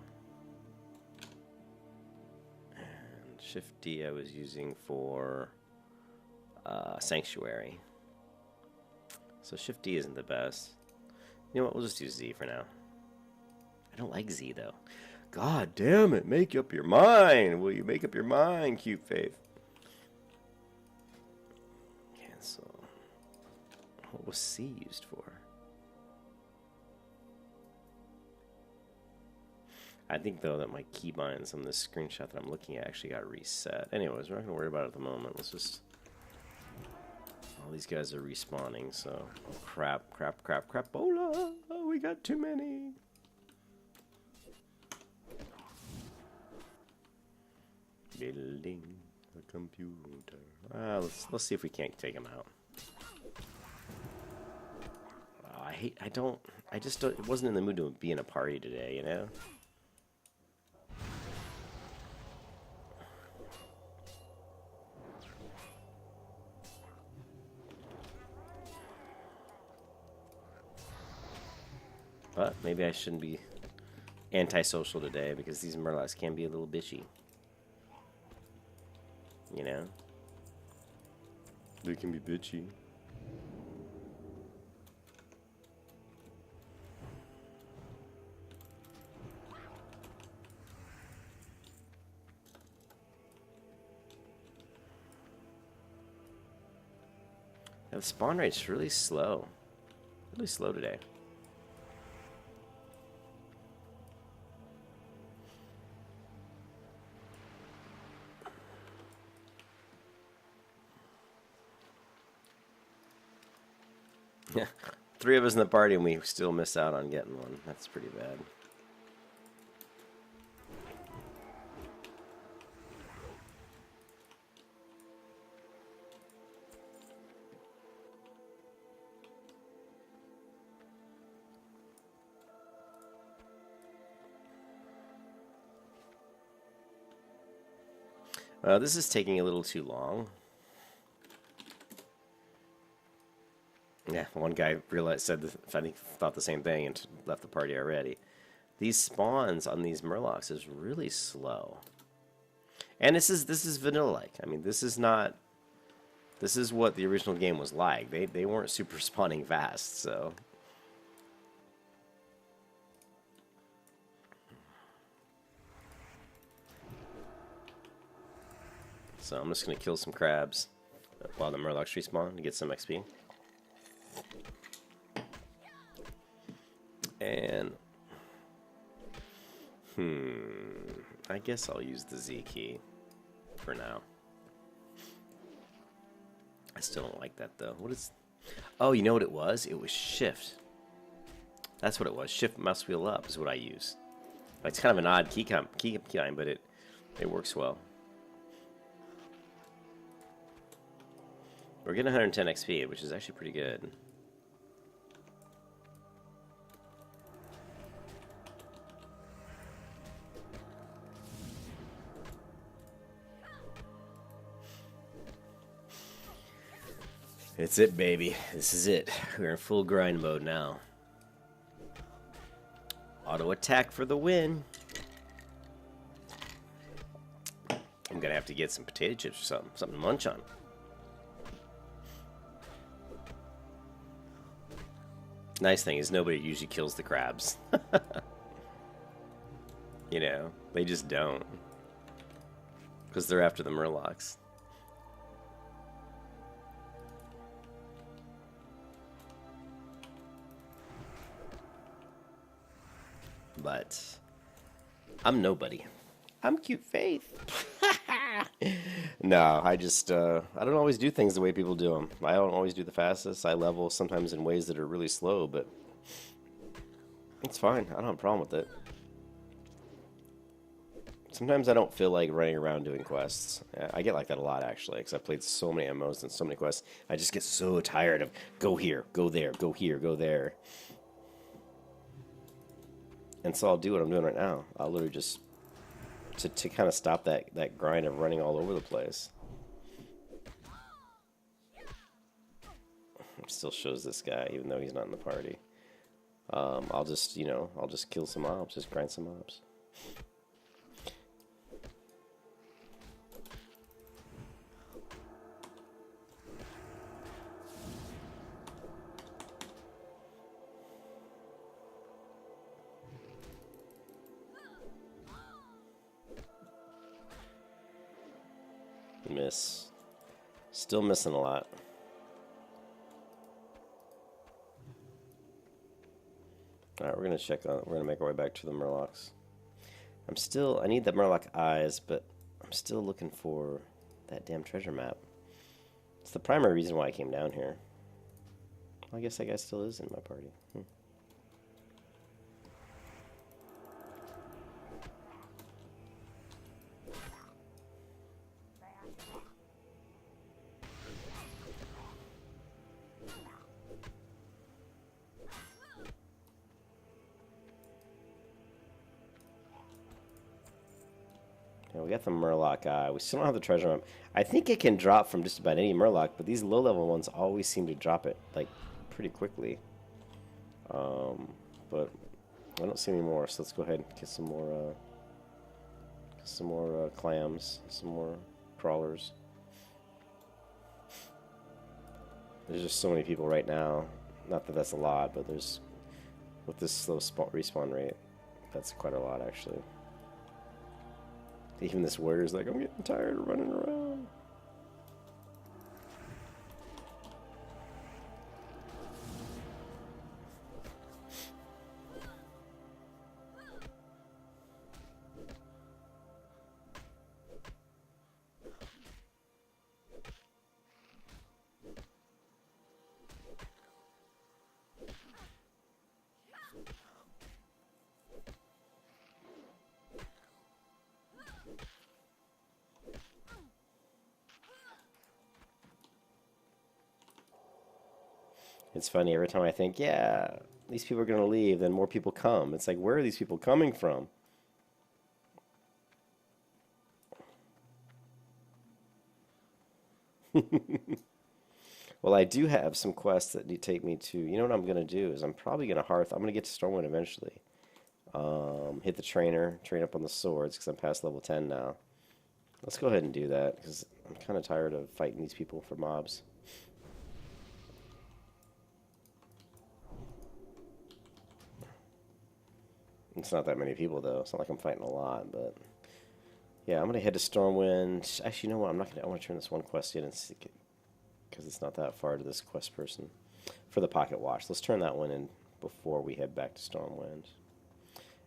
And Shift D I was using for Sanctuary. So Shift D isn't the best. You know what? We'll just do Z for now. I don't like Z though. God damn it! Make up your mind. Will you make up your mind, cute Faith? Cancel. What was C used for? I think though that my keybinds on this screenshot that I'm looking at actually got reset. Anyways, we're not gonna worry about it at the moment. Let's just. All these guys are respawning, so oh, crap. Crapola! Oh, we got too many. Building a computer. Let's see if we can't take him out. I just don't. It wasn't in the mood to be in a party today, you know. But maybe I shouldn't be antisocial today because these Murlocs can be a little bitchy. You know? They can be bitchy. Yeah, the spawn rate's really slow. Really slow today. Yeah, 3 of us in the party and we still miss out on getting one. That's pretty bad. This is taking a little too long. Yeah, one guy thought the same thing and left the party already. These spawns on these Murlocs is really slow, and this is vanilla-like. I mean, this is not. This is what the original game was like. They weren't super spawning fast, so. So I'm just gonna kill some crabs while the Murlocs respawn to get some XP. And I guess I'll use the Z key for now. I still don't like that though. What is? Oh, you know what it was? It was shift. That's what it was. Shift mouse wheel up is what I use. It's kind of an odd key time, but it works well. We're getting 110 XP, which is actually pretty good. It's it, baby. This is it. We're in full grind mode now. Auto attack for the win. I'm gonna have to get some potato chips or something to munch on. Nice thing is nobody usually kills the crabs. You know, they just don't. Because they're after the Murlocs. But I'm nobody. I'm cute Faith. No, I just I don't always do things the way people do them. I don't always do the fastest. I level sometimes in ways that are really slow, but it's fine. I don't have a problem with it. Sometimes I don't feel like running around doing quests. I get like that a lot, actually, because I've played so many MMOs and so many quests. I just get so tired of go here, go there, go here, go there. And so I'll do what I'm doing right now. I'll literally just to kind of stop that grind of running all over the place. It still shows this guy, even though he's not in the party. I'll just, you know, I'll just kill some mobs, just grind some mobs. Miss. Still missing a lot. Alright, we're gonna make our way back to the Murlocs. I need the Murloc eyes, but I'm still looking for that damn treasure map. It's the primary reason why I came down here. Well, I guess that guy still is in my party. Yeah, we got the Murloc eye. We still don't have the treasure map. I think it can drop from just about any Murloc, but these low-level ones always seem to drop it, like, pretty quickly. But I don't see any more, so let's go ahead and get some more clams, some more crawlers. There's just so many people right now. Not that that's a lot, but there's, with this slow respawn rate, that's quite a lot, actually. Even this warrior's like, I'm getting tired of running around. It's funny, every time I think, yeah, these people are going to leave, then more people come. It's like, where are these people coming from? Well, I do have some quests that take me to, you know what I'm going to do is I'm probably going to I'm going to get to Stormwind eventually. Hit the trainer, train up on the swords, because I'm past level 10 now. Let's go ahead and do that, because I'm kind of tired of fighting these people for mobs. It's not that many people, though. It's not like I'm fighting a lot, but... Yeah, I'm going to head to Stormwind. Actually, you know what? I want to turn this one quest in and see, because it's not that far to this quest person. For the Pocket Watch. Let's turn that one in before we head back to Stormwind.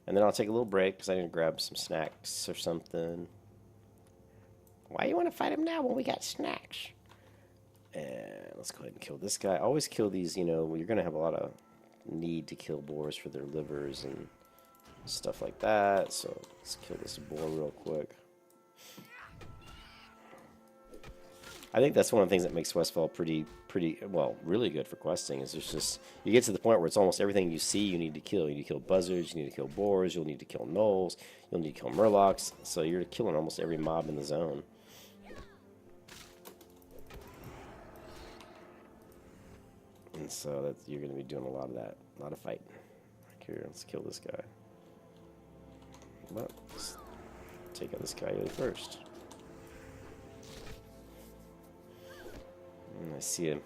And then I'll take a little break, because I need to grab some snacks or something. Why you want to fight him now when we got snacks? And let's go ahead and kill this guy. Always kill these, you know, you're going to have a lot of need to kill boars for their livers and stuff like that. So let's kill this boar real quick. I think that's one of the things that makes Westfall well, really good for questing, is there's just, you get to the point where it's almost everything you see you need to kill. You need to kill buzzards, you need to kill boars, you'll need to kill gnolls, you'll need to kill murlocs, so you're killing almost every mob in the zone. And so you're going to be doing a lot of that, a lot of fighting. Here, let's kill this guy. Well, let's take out this guy first. I see him.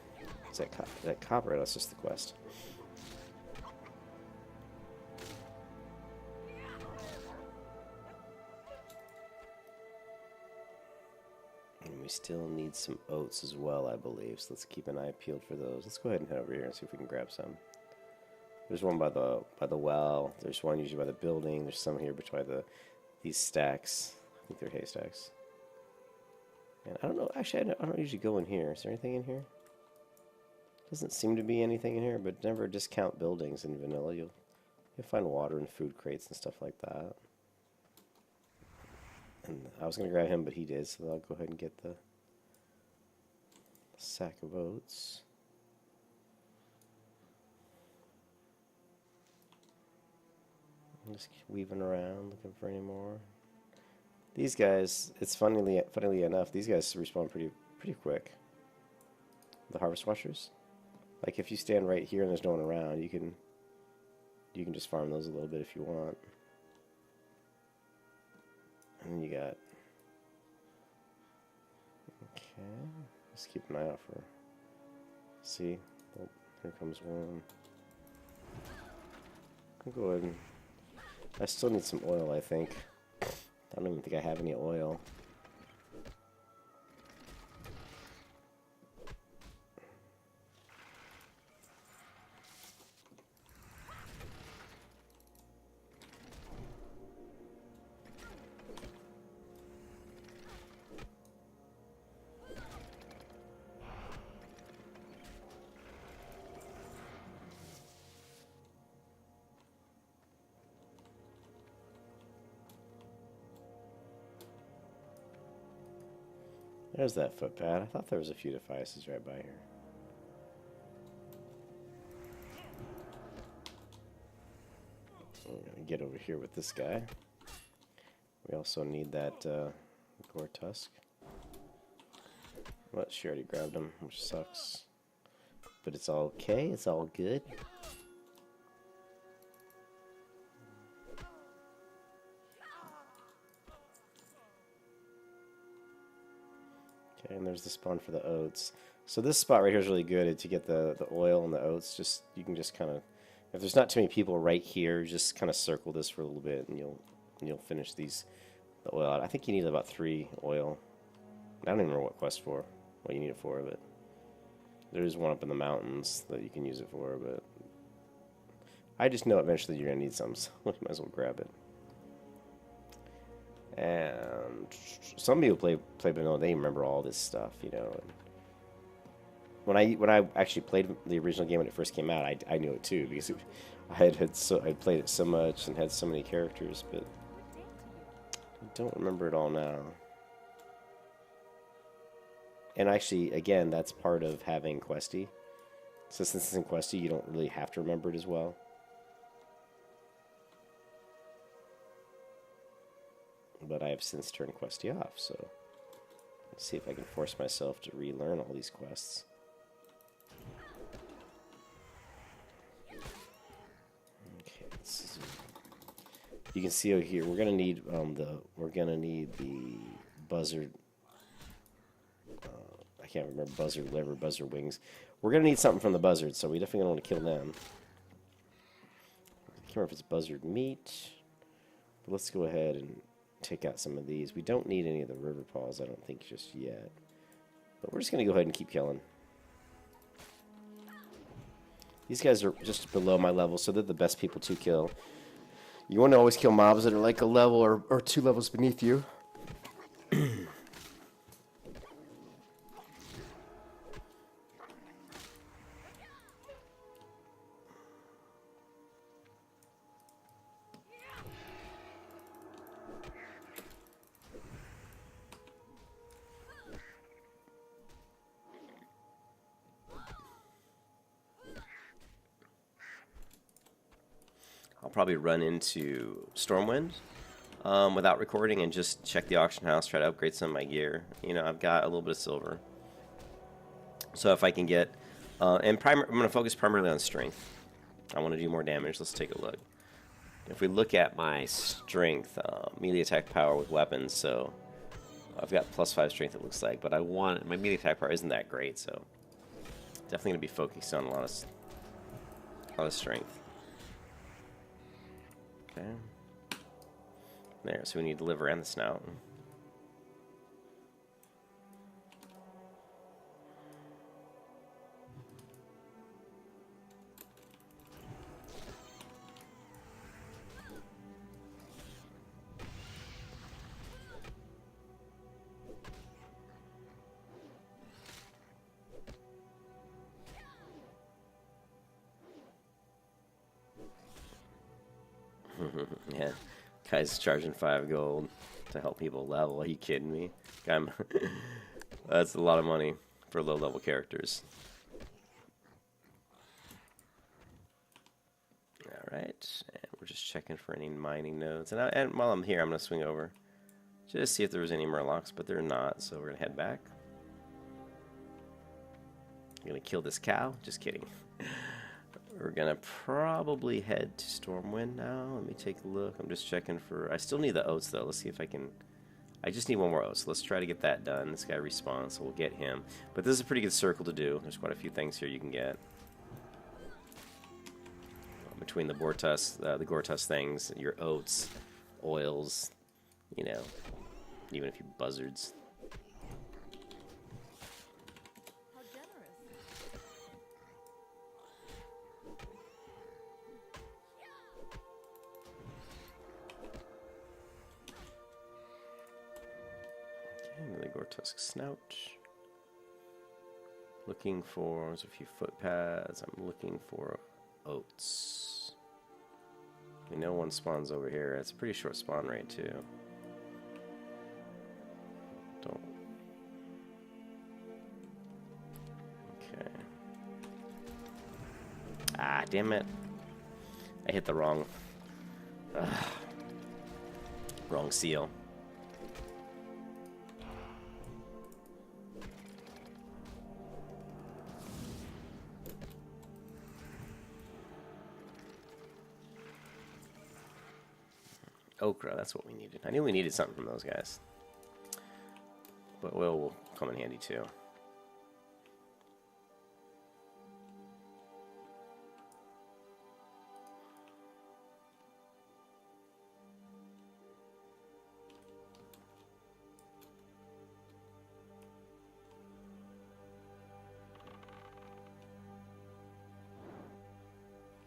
Is that copper? That's just the quest. And we still need some oats as well, I believe. So let's keep an eye peeled for those. Let's go ahead and head over here and see if we can grab some. There's one by the well. There's one usually by the building. There's some here between these stacks. I think they're haystacks. And I don't know. Actually, I don't usually go in here. Is there anything in here? Doesn't seem to be anything in here, but never discount buildings in vanilla. You'll find water and food crates and stuff like that. And I was going to grab him, but he did, so I'll go ahead and get the sack of oats. I'm just weaving around looking for any more. These guys, it's funnily enough, these guys respawn pretty quick. The harvest watchers. Like if you stand right here and there's no one around, you can You can just farm those a little bit if you want. And then you got... Okay, let's keep an eye out for... See? Oh, here comes one. I'll go ahead and... I still need some oil, I think. I don't even think I have any oil. There's that footpad. I thought there was a few devices right by here. We're gonna get over here with this guy. We also need that gore tusk. Well, she already grabbed him, which sucks. But it's all okay. It's all good. Okay, and there's the spawn for the oats. So this spot right here is really good to get the oil and the oats. Just you can just kind of, if there's not too many people right here, just kind of circle this for a little bit, and you'll finish the oil out. I think you need about 3 oil. I don't even remember what quest for, what you need it for, but there is one up in the mountains that you can use it for. But I just know eventually you're gonna need some, so you might as well grab it. And some people play vanilla, they remember all this stuff, you know. When I actually played the original game when it first came out, I knew it too because I'd played it so much and had so many characters, but I don't remember it all now. And actually, again, that's part of having Questy. So since it's in Questy, you don't really have to remember it as well. But I have since turned Questy off, so let's see if I can force myself to relearn all these quests. Okay, you can see over here we're gonna need the buzzard. I can't remember buzzard liver, buzzard wings. We're gonna need something from the buzzard, so we definitely want to kill them. I can't remember if it's buzzard meat, but let's go ahead and take out some of these. We don't need any of the river paws, I don't think, just yet. But we're just going to go ahead and keep killing. These guys are just below my level, so they're the best people to kill. You want to always kill mobs that are like a level or 2 levels beneath you. I'll probably run into Stormwind without recording and just check the auction house, try to upgrade some of my gear. You know, I've got a little bit of silver. So if I can get... I'm going to focus primarily on strength. I want to do more damage. Let's take a look. If we look at my strength, melee attack power with weapons, so I've got +5 strength it looks like, but my melee attack power isn't that great, so definitely going to be focused on a lot of strength. Okay. There, so we need the liver and the snout. Yeah, guy's charging 5 gold to help people level. Are you kidding me? That's a lot of money for low-level characters. Alright, and we're just checking for any mining nodes. And while I'm here, I'm going to swing over. Just see if there was any murlocs, but they're not, so we're going to head back. I'm going to kill this cow. Just kidding. We're gonna probably head to Stormwind now. Let me take a look. I'm just checking for... I still need the oats, though. Let's see if I can... I just need one more oat, so let's try to get that done. This guy respawns, so we'll get him. But this is a pretty good circle to do. There's quite a few things here you can get. Between the Gortus things, your oats, oils, you know, even a few buzzards. How generous. Okay, the Gortusk snout. Looking for, there's a few footpads. I'm looking for oats. We know one spawns over here. It's a pretty short spawn rate too. Don't. Okay. Ah, damn it. I hit the wrong seal. Okra, that's what we needed. I knew we needed something from those guys. But oil will come in handy too.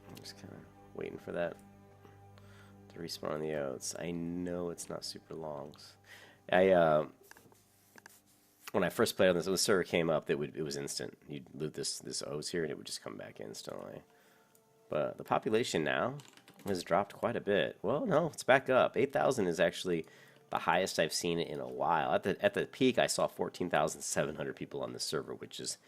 I'm just kind of waiting for that to respawn the oats. I know it's not super long. When I first played on this, when the server came up, it was instant. You'd loot this oats here, and it would just come back instantly. But the population now has dropped quite a bit. Well, no, it's back up. 8,000 is actually the highest I've seen it in a while. At the peak, I saw 14,700 people on this server, which is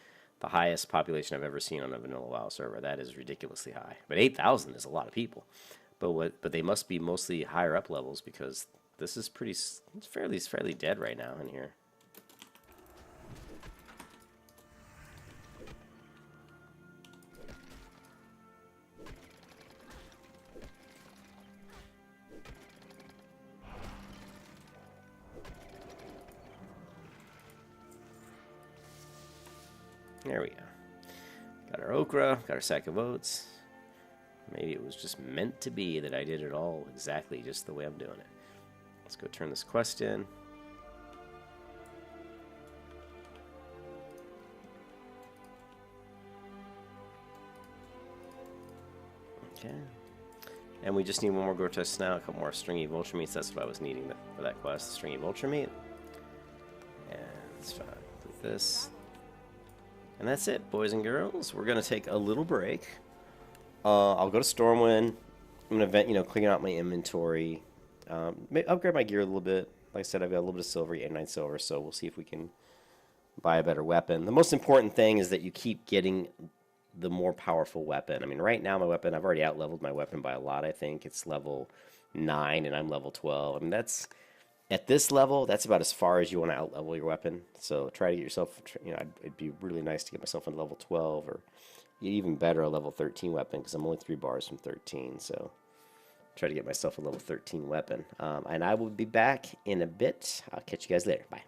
the highest population I've ever seen on a vanilla WoW server. That is ridiculously high. But 8,000 is a lot of people. But they must be mostly higher up levels, because this is it's fairly dead right now in here. There we go. Got our okra, got our sack of oats. Maybe it was just meant to be that I did it all exactly just the way I'm doing it. Let's go turn this quest in. Okay. And we just need one more Gortusk now, a couple more stringy vulture meats. That's what I was needing for that quest, stringy vulture meat. And let's try to complete this. And that's it, boys and girls. We're going to take a little break. I'll go to Stormwind. I'm going to clean out my inventory. Upgrade my gear a little bit. Like I said, I've got a little bit of silver, 89 silver, so we'll see if we can buy a better weapon. The most important thing is that you keep getting the more powerful weapon. I mean, right now my weapon, I've already out-leveled my weapon by a lot, I think. It's level 9 and I'm level 12. I mean, at this level, that's about as far as you want to out-level your weapon. So try to get yourself, it'd be really nice to get myself in level 12, or even better, a level 13 weapon, because I'm only 3 bars from 13. So try to get myself a level 13 weapon. And I will be back in a bit. I'll catch you guys later. Bye.